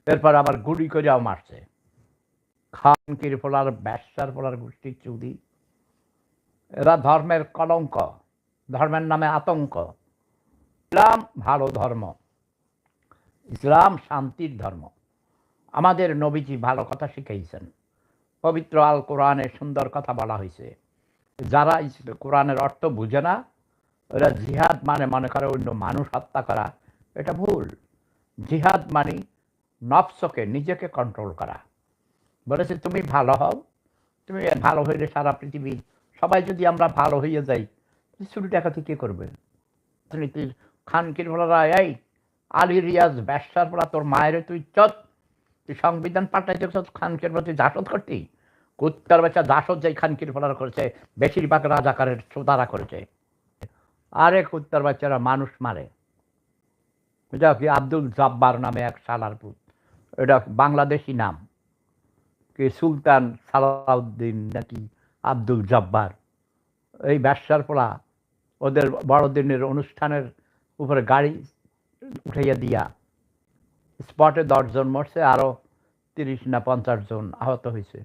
এরপর আবার গুলি করেও মারছে। খানকির পোলার ব্যবসার পোলার গোষ্ঠীর চুদি, এরা ধর্মের কলঙ্ক, ধর্মের নামে আতঙ্ক। ইসলাম ভালো ধর্ম, ইসলাম শান্তির ধর্ম। আমাদের নবীজি ভালো কথা শিখাইছেন, পবিত্র আল কোরআনে সুন্দর কথা বলা হয়েছে। যারা কোরআনের অর্থ বুঝে না, ওরা জিহাদ মানে মনে করে অন্য মানুষ হত্যা করা, এটা ভুল। জিহাদ মানে নফসকে নিজেকে কন্ট্রোল করা। বলেছে তুমি ভালো হও, তুমি ভালো হইলে সারা পৃথিবী সবাই যদি আমরা ভালো হইয়া যাই, চুরি ডাকাতি কে করবে? রাজনীতির খানকির বলারা, এই আলী রিয়াজ ব্যবসার পড়া তোর মায়ের তুই চত, তুই সংবিধান পাল্টাইতে খানকির প্রতি জাসদ করতি। কুত্তার বাচ্চা জাসদ যে খানকির ফলার করেছে, বেশিরভাগ রাজাকারের শ্রোতারা করেছে। আরে কুত্তার বাচ্চারা মানুষ মারে। এটা কি আব্দুল জব্বার নামে এক সালার পুত, এটা বাংলাদেশি নাম, কি সুলতান সালাউদ্দিন নাকি আব্দুল জব্বার। এই ব্যবসার পোলা ওদের বড়দিনের অনুষ্ঠানের উপরে গাড়ি উঠাইয়া দিয়া স্পটে 10 জন মরছে, আরো 30 না 50 জন আহত হয়েছে।